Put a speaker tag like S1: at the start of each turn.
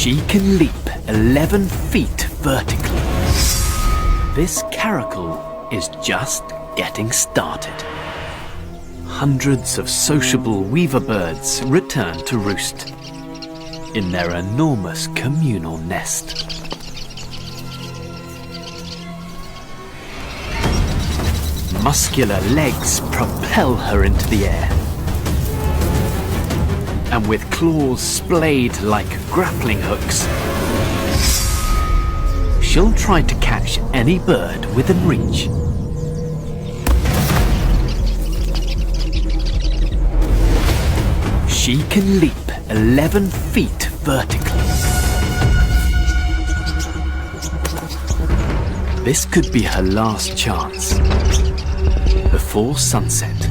S1: She can leap 11 feet vertically. This caracal is just getting started. Hundreds of sociable weaver birds return to roost in their enormous communal nest. Muscular legs propel her into the air. And with claws splayed like grappling hooks, she'll try to catch any bird within reach. She can leap 11 feet vertically. This could be her last chance before sunset.